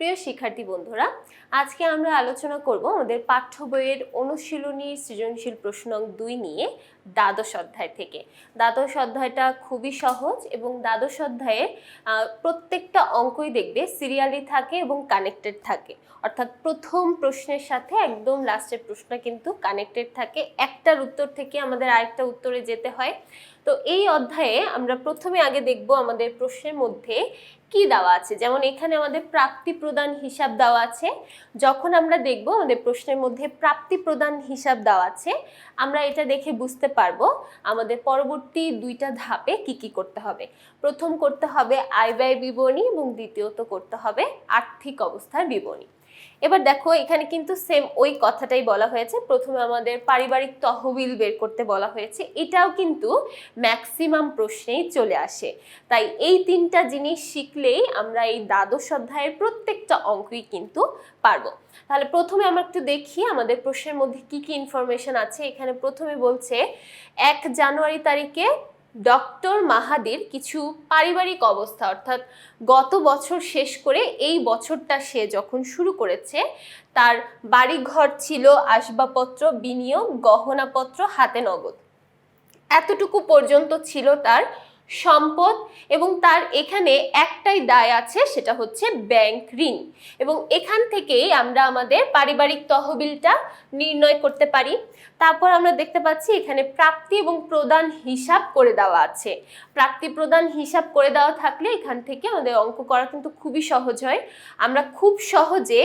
প্রিয় শিক্ষার্থী বন্ধুরা, আজকে আমরা আলোচনা করব আমাদের পাঠ্য বইয়ের অনুশীলনী সৃজনশীল প্রশ্ন 2 নিয়ে দ্বাদশ অধ্যায় থেকে। দ্বাদশ অধ্যায়টা খুবই সহজ এবং দ্বাদশ অধ্যায়ে প্রত্যেকটা অঙ্কই দেখবে সিরিয়ালি থাকে এবং কানেক্টেড থাকে, অর্থাৎ প্রথম প্রশ্নের সাথে একদম লাস্টের প্রশ্ন কিন্তু কানেক্টেড থাকে। একটার উত্তর থেকে আমাদের আরেকটা উত্তরে যেতে হয়। তো এই অধ্যায়ে আমরা প্রথমে আগে দেখব আমাদের প্রশ্নের মধ্যে কি দেওয়া আছে। যেমন এখানে আমাদের প্রাপ্তি প্রদান হিসাব দেওয়া আছে। যখন আমরা দেখব আমাদের প্রশ্নের মধ্যে প্রাপ্তি প্রদান হিসাব দেওয়া আছে, আমরা এটা দেখে বুঝতে পারবো আমাদের পরবর্তী দুইটা ধাপে কি কি করতে হবে। প্রথম করতে হবে আয় ব্যয় বিবরণী এবং দ্বিতীয়ত করতে হবে আর্থিক অবস্থার বিবরণী। এবার দেখো এখানে কিন্তু সেম ওই কথাটাই বলা হয়েছে। প্রথমে আমাদের পারিবারিক তহবিল বের করতে বলা হয়েছে, এটাও কিন্তু ম্যাক্সিমাম প্রশ্নেই চলে আসে। তাই এই তিনটা জিনিস শিখলেই আমরা এই দ্বাদশ অধ্যায়ের প্রত্যেকটা অঙ্কই কিন্তু পারবো। তাহলে প্রথমে আমরা একটু দেখি আমাদের প্রশ্নের মধ্যে কি কি ইনফরমেশন আছে। এখানে প্রথমে বলছে 1 জানুয়ারি তারিখে ডক্টর মাহাদির কিছু পারিবারিক অবস্থা, অর্থাৎ গত বছর শেষ করে এই বছরটা সে যখন শুরু করেছে, তার বাড়িঘর ছিল, আসবাবপত্র, বিনিয়োগ, গহনাপত্র, হাতে নগদ, এতটুকু পর্যন্ত ছিল তার সম্পদ। এবং তার এখানে একটাই দায় আছে, সেটা হচ্ছে ব্যাংক ঋণ। এবং এখান থেকেই আমরা আমাদের পারিবারিক তহবিলটা নির্ণয় করতে পারি। তারপর আমরা দেখতে পাচ্ছি এখানে প্রাপ্তি এবং প্রদান হিসাব করে দেওয়া আছে। প্রাপ্তি প্রদান হিসাব করে দেওয়া থাকলে এখান থেকে আমাদের অঙ্ক করা কিন্তু খুবই সহজ হয়। আমরা খুব সহজে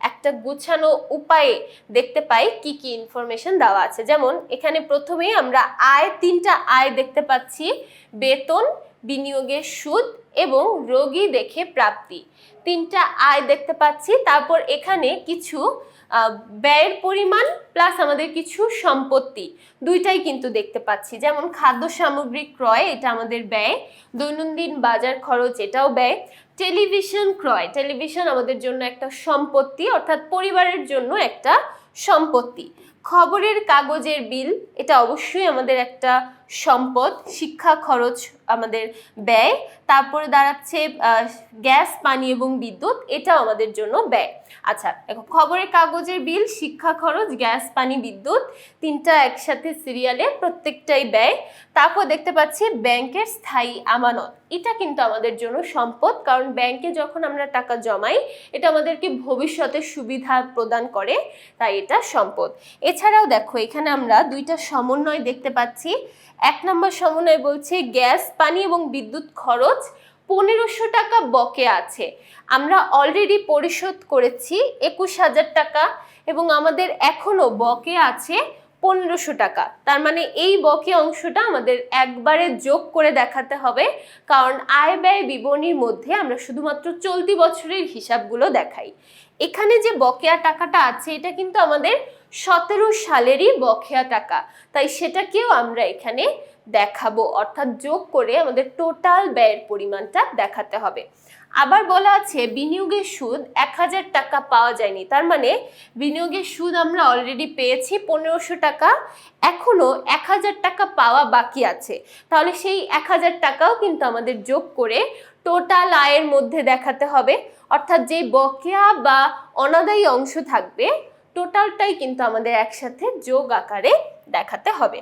একটা গুছানো উপায়ে দেখতে পাই কি কি ইনফরমেশন দেওয়া আছে। যেমন এখানে প্রথমেই আমরা তিনটা আয় দেখতে পাচ্ছি, বেতন, বিনিয়োগের সুদ এবং রোগী দেখে প্রাপ্তি, তিনটা আয় দেখতে পাচ্ছি। তারপর এখানে কিছু ব্যয়ের পরিমাণ প্লাস আমাদের কিছু সম্পত্তি, দুইটাই কিন্তু দেখতে পাচ্ছি। যেমন খাদ্য সামগ্রী ক্রয়, এটা আমাদের ব্যয়, দৈনন্দিন বাজার খরচ, এটাও ব্যয়, টেলিভিশন ক্রয়, টেলিভিশন আমাদের জন্য একটা সম্পত্তি, অর্থাৎ পরিবারের জন্য একটা সম্পত্তি, খবরের কাগজের বিল, এটা অবশ্যই আমাদের একটা সম্পদ, শিক্ষা খরচ আমাদের ব্যয়, তারপরে দাঁড়াচ্ছে গ্যাস, পানি এবং বিদ্যুৎ, এটাও আমাদের জন্য ব্যয়। আচ্ছা দেখো, খবরের কাগজের বিল, শিক্ষা খরচ, গ্যাস, পানি, বিদ্যুৎ, তিনটা একসাথে সিরিয়ালে, প্রত্যেকটাই ব্যয়। তারপর দেখতে পাচ্ছি ব্যাংকের স্থায়ী আমানত, এটা কিন্তু আমাদের জন্য সম্পদ, কারণ ব্যাংকে যখন আমরা টাকা জমাই এটা আমাদেরকে ভবিষ্যতে সুবিধা প্রদান করে, তাই এটা সম্পদ। এছাড়াও দেখো এখানে আমরা দুইটা সমন্বয় দেখতে পাচ্ছি। 1 নম্বর সমন্বয় বলছে গ্যাস, পানি এবং বিদ্যুৎ খরচ 1500 টাকা বকেয়া আছে, আমরা অলরেডি পরিশোধ করেছি 21,000 টাকা এবং আমাদের এখনো বকেয়া আছে 1500 টাকা। তার মানে এই বকেয়া অংশটা আমাদের একবারে যোগ করে দেখাতে হবে, কারণ আয় ব্যয় বিবরণীর মধ্যে আমরা শুধুমাত্র চলতি বছরের হিসাবগুলো দেখাই। এখানে যে বকেয়া টাকাটা আছে এটা কিন্তু আমাদের 17 সালেরই বকেয়া টাকা, তাই সেটাকেও আমরা এখানে দেখাবো, অর্থাৎ যোগ করে আমাদের টোটাল ব্যয়ের পরিমাণটা দেখাতে হবে। আবার বলা আছে বিনিয়োগের সুদ 1000 টাকা পাওয়া যায়নি, তার মানে বিনিয়োগের সুদ আমরা অলরেডি পেয়েছি 1500 টাকা, এখনো 1000 টাকা পাওয়া বাকি আছে। তাহলে সেই 1000 টাকাও কিন্তু আমাদের যোগ করে টোটাল আয়ের মধ্যে দেখাতে হবে, অর্থাৎ যে বকেয়া বা অনাদায়ী অংশ থাকবে টোটালটাই কিন্তু আমাদের একসাথে যোগ আকারে দেখাতে হবে।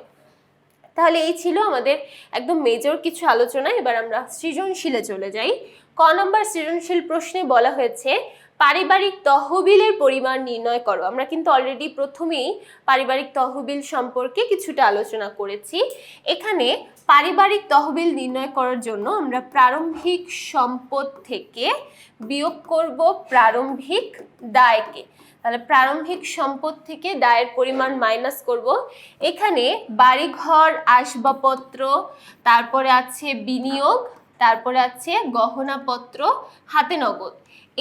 তাহলে এই ছিল আমাদের একদম মেজর কিছু আলোচনা। এবার আমরা সৃজনশীলে চলে যাই। ক নম্বর সৃজনশীল প্রশ্নে বলা হয়েছে পারিবারিক তহবিলের পরিমাণ নির্ণয় করো। আমরা কিন্তু অলরেডি প্রথমেই পারিবারিক তহবিল সম্পর্কে কিছুটা আলোচনা করেছি। এখানে পারিবারিক তহবিল নির্ণয় করার জন্য আমরা প্রারম্ভিক সম্পদ থেকে বিয়োগ করব প্রারম্ভিক দায়কে। তাহলে প্রারম্ভিক সম্পদ থেকে দায়ের পরিমাণ মাইনাস করব। এখানে বাড়িঘর, আসবাবপত্র, তারপরে আছে বিনিয়োগ, তারপরে আছে গহনাপত্র, হাতে নগদ,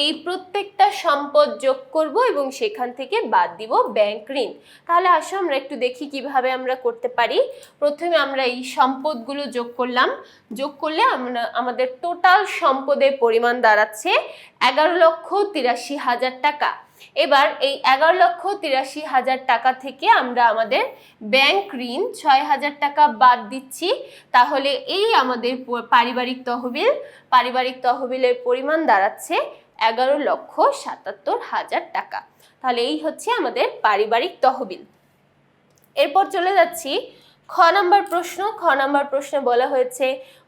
এই প্রত্যেকটা সম্পদ যোগ করব এবং সেখান থেকে বাদ দিব ব্যাংক ঋণ। তাহলে আসো আমরা একটু দেখি কিভাবে আমরা করতে পারি। প্রথমে আমরা এই সম্পদগুলো যোগ করলাম, যোগ করলে আমাদের টোটাল সম্পদের পরিমাণ দাঁড়াচ্ছে 11,83,000 টাকা। এবার এই 11,83,000 টাকা থেকে আমরা আমাদের ব্যাংক ঋণ 6,000 টাকা বাদ দিচ্ছি। তাহলে এই আমাদের পারিবারিক তহবিলের পরিমাণ দাঁড়াচ্ছে 11,77,000 টাকা। তাহলে এই হচ্ছে আমাদের পারিবারিক তহবিল। এরপর চলে যাচ্ছি খ নাম্বার প্রশ্ন। খ নাম্বার প্রশ্নে বলা হয়েছে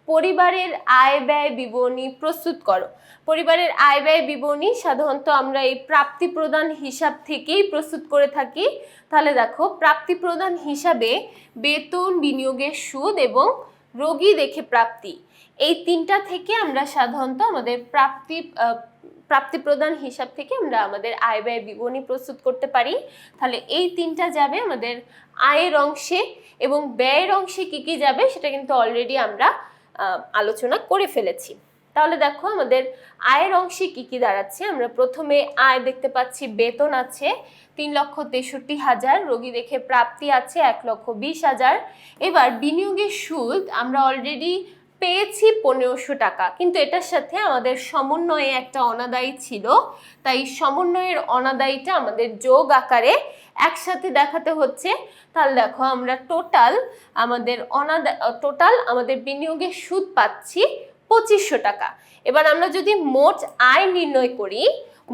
পরিবারের আয় ব্যয় বিবরণী প্রস্তুত করো। পরিবারের আয় ব্যয় বিবরণী সাধারণত আমরা এই প্রাপ্তি প্রদান হিসাব থেকেই প্রস্তুত করে থাকি। তাহলে দেখো, প্রাপ্তি প্রদান হিসাবে বেতন, বিনিয়োগের সুদ এবং রোগী দেখে প্রাপ্তি, এই তিনটা থেকে আমরা সাধারণত আমাদের প্রাপ্তি প্রদান হিসাব থেকে আমরা আমাদের আয় ব্যয় বিবরণী প্রস্তুত করতে পারি। তাহলে এই তিনটা যাবে আমাদের আয়ের অংশে, এবং ব্যয়ের অংশে কি কি যাবে সেটা কিন্তু অলরেডি আমরা আলোচনা করে ফেলেছি। তাহলে দেখো আমাদের আয়ের অংশে কি কি দাঁড়াচ্ছে। আমরা প্রথমে আয় দেখতে পাচ্ছি, বেতন আছে 3,63,000, রোগী দেখে প্রাপ্তি আছে 1,20,000। এবার বিনিয়োগের সুদ আমরা অলরেডি পেয়েছি 1,500 টাকা, কিন্তু এটার সাথে আমাদের সমন্বয়ে একটা অনাদায়ী ছিল, তাই সমন্বয়ের অনাদায়ীটা আমাদের যোগ আকারে একসাথে দেখাতে হচ্ছে। তাহলে দেখো আমরা টোটাল আমাদের বিনিয়োগের সুদ পাচ্ছি 2,500 টাকা। এবার আমরা যদি মোট আয় নির্ণয় করি,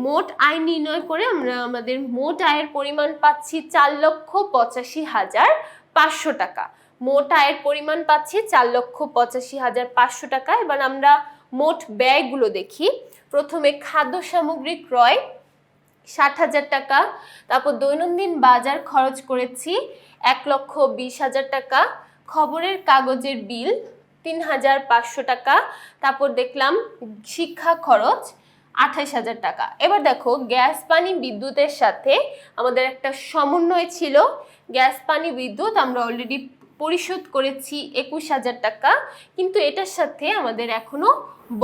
মোট আয় নির্ণয় করে আমরা আমাদের মোট আয়ের পরিমাণ পাচ্ছি 4,85,500 টাকা। মোট আয়ের পরিমাণ পাচ্ছি 4,85,500 টাকা। এবার আমরা মোট ব্যয়গুলো দেখি। প্রথমে খাদ্য সামগ্রী ক্রয় 60,000 টাকা, তারপর দৈনন্দিন বাজার খরচ করেছি 1,20,000 টাকা, খবরের কাগজের বিল 3,500 টাকা, তারপর দেখলাম শিক্ষা খরচ 28,000 টাকা। এবার দেখো, গ্যাস, পানি, বিদ্যুতের সাথে আমাদের একটা সমন্বয় ছিল। গ্যাস, পানি, বিদ্যুৎ আমরা অলরেডি পরিশোধ করেছি 21,000 টাকা, কিন্তু এটার সাথে আমাদের এখনো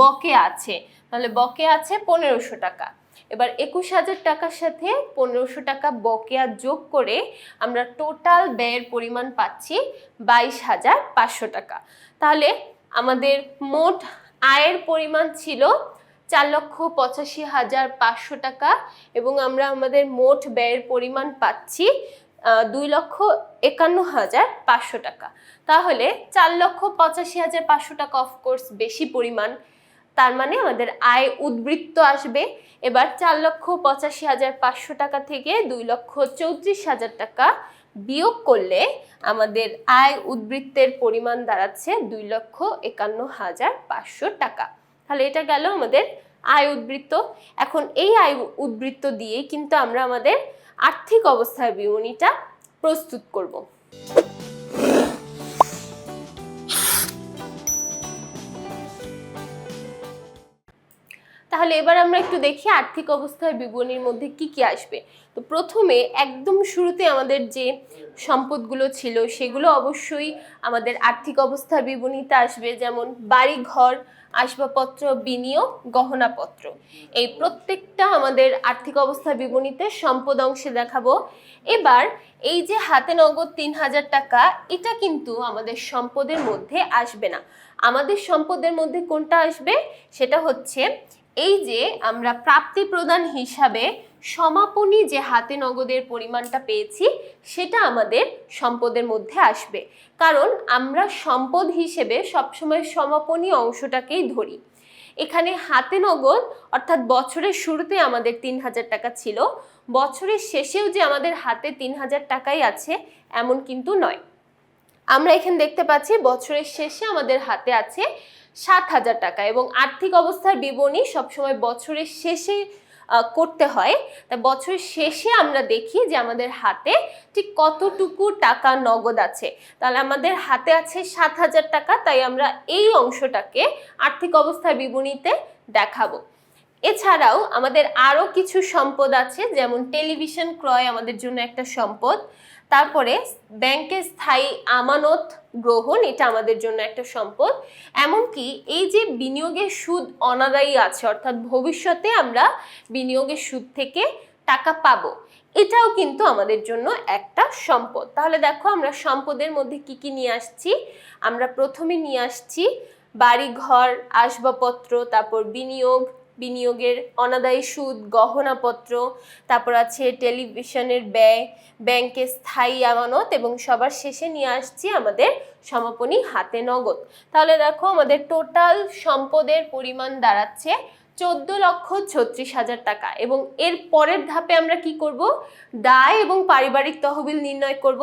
বকেয়া আছে। তাহলে বকেয়া আছে 1,500 টাকা। এবার 21,000 টাকার সাথে 1,500 টাকা বকেয়া যোগ করে আমরা টোটাল ব্যয়ের পরিমাণ পাচ্ছি 22,500 টাকা। তাহলে আমাদের মোট আয়ের পরিমাণ ছিল 4,85,500 টাকা, এবং আমরা আমাদের মোট ব্যয়ের পরিমাণ পাচ্ছি 2,51,500 টাকা। তাহলে 4,85,500 টাকা অফকোর্স বেশি পরিমাণ, তার মানে আমাদের আয় উদ্বৃত্ত আসবে। এবার 4,85,500 টাকা থেকে 2,34,000 টাকা বিয়োগ করলে আমাদের আয় উদ্বৃত্তের পরিমাণ দাঁড়াচ্ছে 2,51,500 টাকা। তাহলে এটা গেল আমাদের আয় উদ্বৃত্ত। এখন এই আয় উদ্বৃত্ত দিয়ে কিন্তু আমরা আমাদের আর্থিক অবস্থার বিবরণীটা প্রস্তুত করব। তাহলে এবার আমরা একটু দেখি আর্থিক অবস্থার বিবরণীর মধ্যে কি কি আসবে। তো প্রথমে একদম শুরুতে আমাদের যে সম্পদগুলো ছিল সেগুলো অবশ্যই আমাদের আর্থিক অবস্থার বিবরণীতে আসবে, যেমন বাড়ি ঘর, আসবাবপত্র, বিনিয়োগ, গহনাপত্র। এই প্রত্যেকটা আমাদের আর্থিক অবস্থার বিবরণীতে সম্পদ অংশে দেখাবো। এবার এই যে হাতে নগদ 3,000 টাকা, এটা কিন্তু আমাদের সম্পদের মধ্যে আসবে না। আমাদের সম্পদের মধ্যে কোনটা আসবে সেটা হচ্ছে এই যে আমরা প্রাপ্তি প্রদান হিসাবে সমাপনী যে হাতে নগদের পরিমাণটা পেয়েছি সেটা আমাদের সম্পদের মধ্যে আসবে, কারণ আমরা সম্পদ হিসেবে সবসময় সমাপনী অংশটাকেই ধরি। এখানে হাতে নগদ অর্থাৎ বছরের শুরুতে আমাদের 3,000 টাকা ছিল, বছরের শেষেও যে আমাদের হাতে 3,000 টাকাই আছে এমন কিন্তু নয়। আমরা এখানে দেখতে পাচ্ছি বছরের শেষে আমাদের হাতে আছে 7,000 টাকা, এবং আর্থিক অবস্থার বিবরণী সবসময় বছরের শেষে করতে হয়। তাই বছরের শেষে আমরা দেখি যে আমাদের হাতে ঠিক কতটুকু টাকা নগদ আছে। তাহলে আমাদের হাতে আছে 7,000 টাকা, তাই আমরা এই অংশটাকে আর্থিক অবস্থার বিবরণীতে দেখাবো। এছাড়াও আমাদের আরও কিছু সম্পদ আছে, যেমন টেলিভিশন ক্রয় আমাদের জন্য একটা সম্পদ, তারপরে ব্যাংকে স্থায়ী আমানত গ্রহণ, এটা আমাদের জন্য একটা সম্পদ। এমনকি এই যে বিনিয়োগের সুদ অনাদায়ী আছে, অর্থাৎ ভবিষ্যতে আমরা বিনিয়োগের সুদ থেকে টাকা পাবো, এটাও কিন্তু আমাদের জন্য একটা সম্পদ। তাহলে দেখো আমরা সম্পদের মধ্যে কি কি নিয়ে আসছি। আমরা প্রথমে নিয়ে আসছি বাড়ি ঘর, আসবাবপত্র, তারপর বিনিয়োগের অনাদায়ী সুদ, গহনাপত্র, তারপর আছে টেলিভিশনের ব্যয়, ব্যাংকে স্থায়ী আমানত, এবং সবার শেষে নিয়ে আসছি আমাদের সমাপনী হাতে নগদ। তাহলে দেখো আমাদের টোটাল সম্পদের পরিমাণ দাঁড়াচ্ছে 14,36,000 টাকা। এবং এর পরের ধাপে আমরা কি করব, দায় এবং পারিবারিক তহবিল নির্ণয় করব।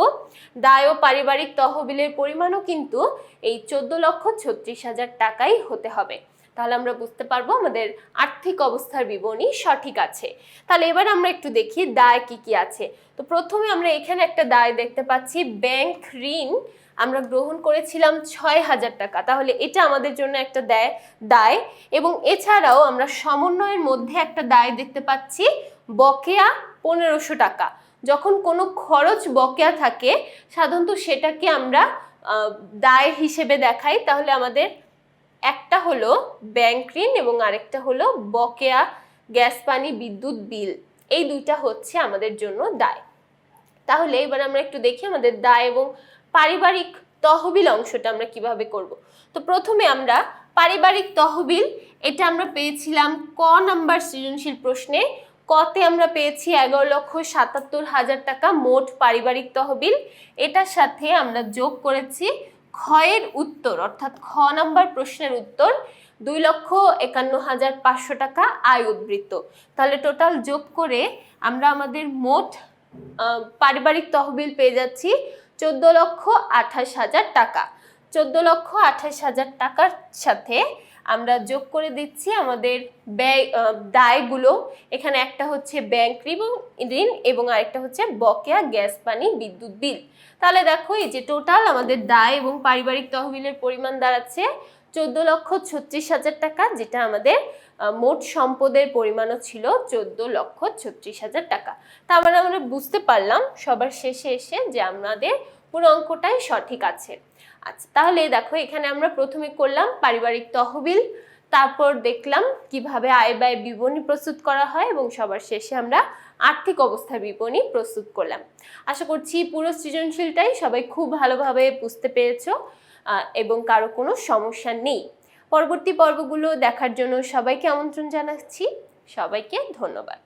দায় ও পারিবারিক তহবিলের পরিমাণও কিন্তু এই 14,36,000 টাকাই হতে হবে। তাহলে আমরা বুঝতে পারবো আমাদের আর্থিক অবস্থার বিবরণী সঠিক আছে। তাহলে এবার আমরা একটু দেখি দায় কি কি আছে। তো প্রথমে আমরা এখানে একটা দায় দেখতে পাচ্ছি, ব্যাংক ঋণ আমরা গ্রহণ করেছিলাম 6,000 টাকা। তাহলে এটা আমাদের জন্য একটা দায়। এবং এছাড়াও আমরা সমন্বয়ের মধ্যে একটা দায় দেখতে পাচ্ছি, বকেয়া 1,500 টাকা। যখন কোনো খরচ বকেয়া থাকে সাধারণত সেটাকে আমরা দায় হিসেবে দেখাই। তাহলে আমাদের একটা হলো ব্যাংক ঋণ এবং আরেকটা হলো বকেয়া গ্যাস পানি বিদ্যুৎ বিল, এই দুইটা হচ্ছে আমাদের জন্য দায়। তাহলে এবার আমরা একটু দেখি আমাদের দায় এবং পারিবারিক তহবিল অংশটা আমরা কিভাবে করব। তো প্রথমে আমরা পারিবারিক তহবিল, এটা আমরা পেয়েছিলাম ক নাম্বার সৃজনশীল প্রশ্নে। কতে আমরা পেয়েছি 11,77,000 টাকা মোট পারিবারিক তহবিল। এটার সাথে আমরা যোগ করেছি ক্ষয়ের উত্তর, অর্থাৎ খ নাম্বার প্রশ্নের উত্তর 2,51,500 টাকা আয় উদ্বৃত্ত। তাহলে টোটাল যোগ করে আমরা আমাদের মোট পারিবারিক তহবিল পেয়ে যাচ্ছি 14,28,000 টাকা। 14,28,000 টাকার সাথে আমরা যোগ করে দিচ্ছি আমাদের দায়গুলো। এখানে একটা হচ্ছে ব্যাংক ঋণ এবং আরেকটা হচ্ছে বকেয়া গ্যাস পানি বিদ্যুৎ বিল। তাহলে দেখো এই যে টোটাল আমাদের দায় এবং পারিবারিক তহবিলের পরিমাণ দাঁড়াচ্ছে 14,36,000 টাকা, যেটা আমাদের মোট সম্পদের পরিমাণও ছিল 14,36,000 টাকা। তার মানে আমরা বুঝতে পারলাম সবার শেষে এসে যে আমাদের পুরো অঙ্কটাই সঠিক আছে। আচ্ছা, তাহলে দেখো এখানে আমরা প্রথমে করলাম পারিবারিক তহবিল, তারপর দেখলাম কিভাবে আয় ব্যয় বিবরণী প্রস্তুত করা হয় এবং সবার শেষে আমরা আর্থিক অবস্থার বিবরণী প্রস্তুত করলাম। আশা করছি পুরো সৃজনশীলটাই সবাই খুব ভালোভাবে বুঝতে পেরেছো এবং কারো কোনো সমস্যা নেই। পরবর্তী পর্বগুলো দেখার জন্য সবাইকে আমন্ত্রণ জানাচ্ছি। সবাইকে ধন্যবাদ।